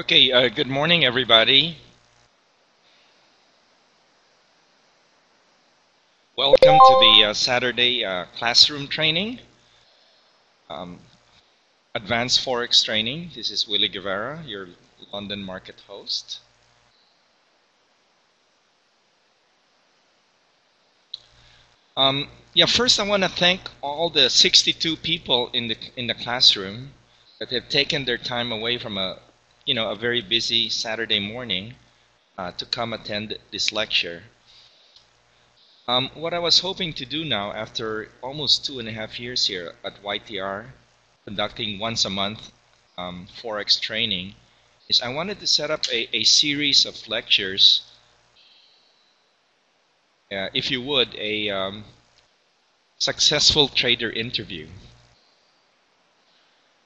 Okay, good morning, everybody. Welcome to the Saturday classroom training, um, advanced Forex training. This is Willie Guevara, your London market host. First I want to thank all the 62 people in the classroom that have taken their time away from a very busy Saturday morning to come attend this lecture. What I was hoping to do now, after almost 2.5 years here at YTR, conducting once a month Forex training, is I wanted to set up a series of lectures, if you would, a successful trader interview.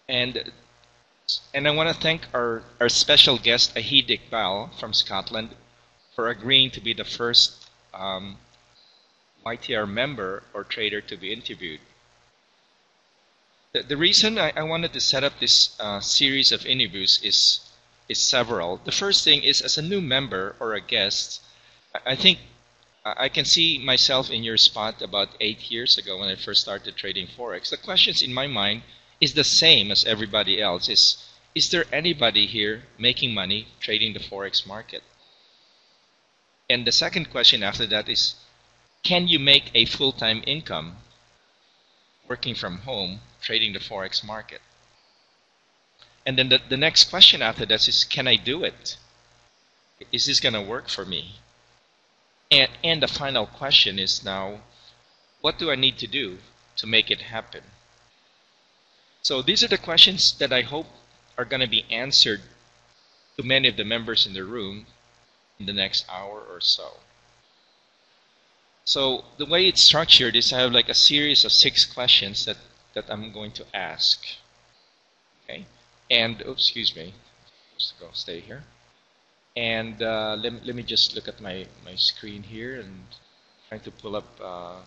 And I want to thank our special guest, Auid Iqbal from Scotland, for agreeing to be the first YTR member or trader to be interviewed. The reason I wanted to set up this series of interviews is several. The first thing is, as a new member or a guest, I think I can see myself in your spot about 8 years ago when I first started trading Forex. The questions in my mind is the same as everybody else. Is there anybody here making money trading the Forex market? And the second question after that is, can you make a full-time income working from home trading the Forex market? And then the next question after that is, can I do it? Is this going to work for me? And the final question is now, what do I need to do to make it happen? So these are the questions that I hope are going to be answered to many of the members in the room in the next hour or so. So the way it's structured is I have like a series of 6 questions that I'm going to ask. Okay, and oops, excuse me, just go stay here. And let me just look at my screen here and trying to pull up.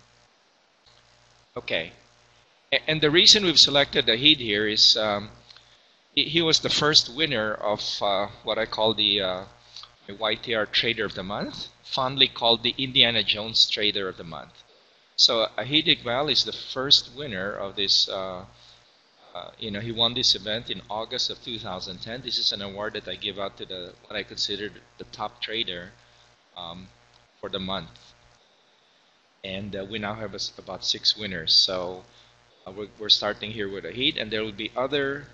Okay, and the reason we've selected Auid here is he was the first winner of what I call the YTR Trader of the Month, fondly called the Indiana Jones Trader of the Month. So Auid Iqbal is the first winner of this. He won this event in August of 2010. This is an award that I give out to what I consider the top trader for the month. And we now have about 6 winners. So we're starting here with Auid, and there will be other.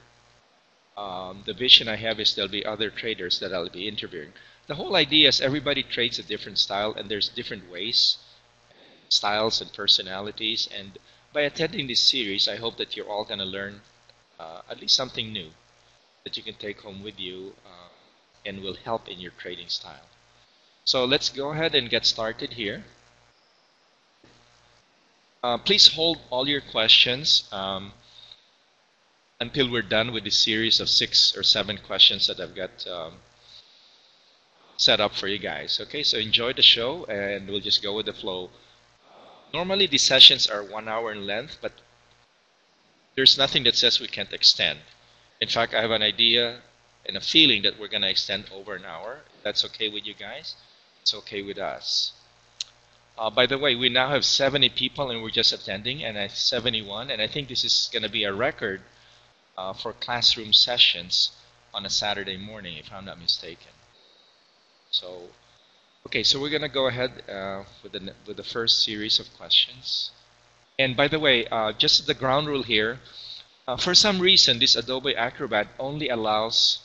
The vision I have is there'll be other traders that I'll be interviewing. The whole idea is everybody trades a different style, and there's different ways, styles and personalities. And by attending this series, I hope that you're all going to learn at least something new that you can take home with you and will help in your trading style. So let's go ahead and get started here. Please hold all your questions until we're done with this series of 6 or 7 questions that I've got set up for you guys. Okay, so enjoy the show and we'll just go with the flow. Normally these sessions are 1 hour in length, but there's nothing that says we can't extend. In fact, I have an idea and a feeling that we're going to extend over an hour. If that's okay with you guys, it's okay with us. By the way, we now have 70 people and we're just attending, and I have 71, and I think this is going to be a record for classroom sessions on a Saturday morning, if I'm not mistaken. So, okay, so we're going to go ahead with the first series of questions. And by the way, just the ground rule here, for some reason this Adobe Acrobat only allows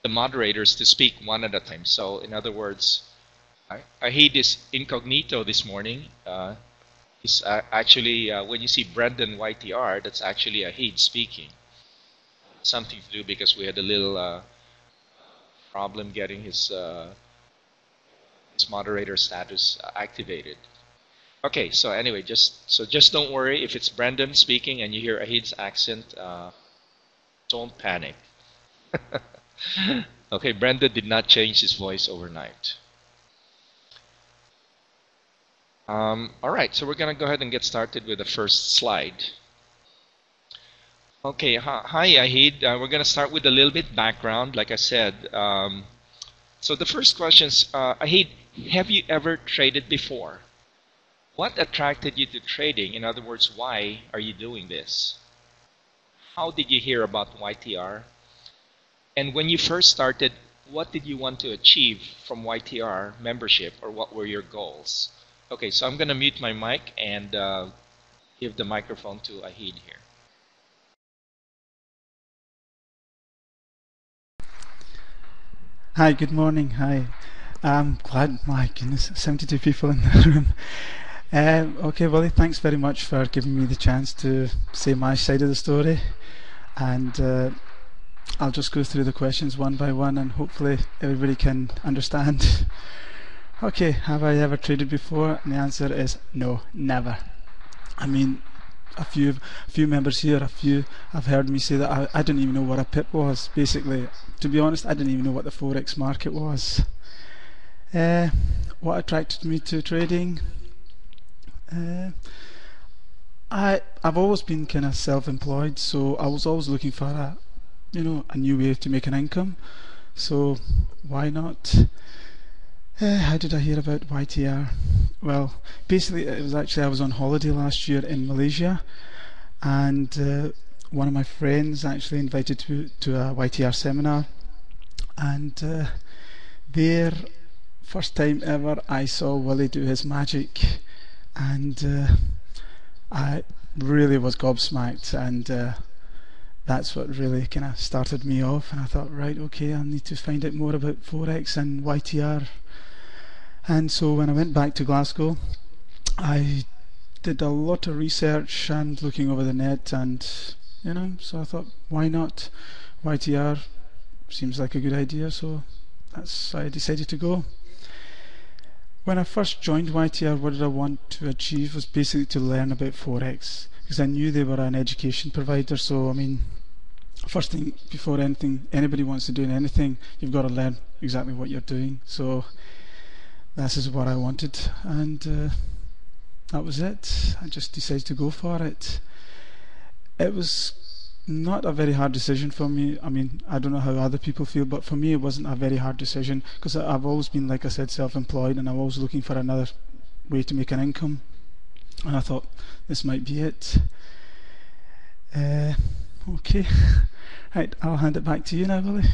the moderators to speak one at a time. So in other words, Auid is incognito this morning. He's actually, when you see Brendan YTR, that's actually Auid speaking. Something to do because we had a little problem getting his moderator status activated. Okay, so anyway, just don't worry if it's Brendan speaking and you hear Auid's accent. Don't panic. Okay, Brendan did not change his voice overnight. All right, so we're going to go ahead and get started with the first slide. Okay, hi Ahid. We're going to start with a little bit background, like I said. So the first question is, Ahid, have you ever traded before? What attracted you to trading? In other words, why are you doing this? How did you hear about YTR? And when you first started, what did you want to achieve from YTR membership, or what were your goals? Okay, so I'm going to mute my mic and give the microphone to Ahid here. Hi, good morning. Hi. I'm glad, my goodness, 72 people in the room. Okay, Willie, thanks very much for giving me the chance to say my side of the story. And I'll just go through the questions one by one and hopefully everybody can understand. Okay, have I ever traded before? And the answer is no, never. I mean, a few members here, a few have heard me say that I didn't even know what a pip was. Basically, to be honest, I didn't even know what the forex market was. Uh, what attracted me to trading? Uh, I've always been kind of self-employed, so I was always looking for a new way to make an income. So why not? How did I hear about YTR? Well, basically it was actually I was on holiday last year in Malaysia, and one of my friends actually invited to a YTR seminar, and there, first time ever, I saw Willie do his magic, and I really was gobsmacked, and that's what really kind of started me off. And I thought, right, okay, I need to find out more about forex and YTR. And so when I went back to Glasgow, I did a lot of research and looking over the net, and so I thought, why not? YTR seems like a good idea, so that's I decided to go. When I first joined YTR, what did I want to achieve was basically to learn about forex, because I knew they were an education provider. So I mean, first thing before anything anybody wants to do in anything, you've got to learn exactly what you're doing. So this is what I wanted, and that was it. I just decided to go for it. It was not a very hard decision for me. I mean, I don't know how other people feel, but for me it wasn't a very hard decision, because I've always been, like I said, self-employed, and I'm always looking for another way to make an income, and I thought this might be it. Okay. Right, I'll hand it back to you now, Willie.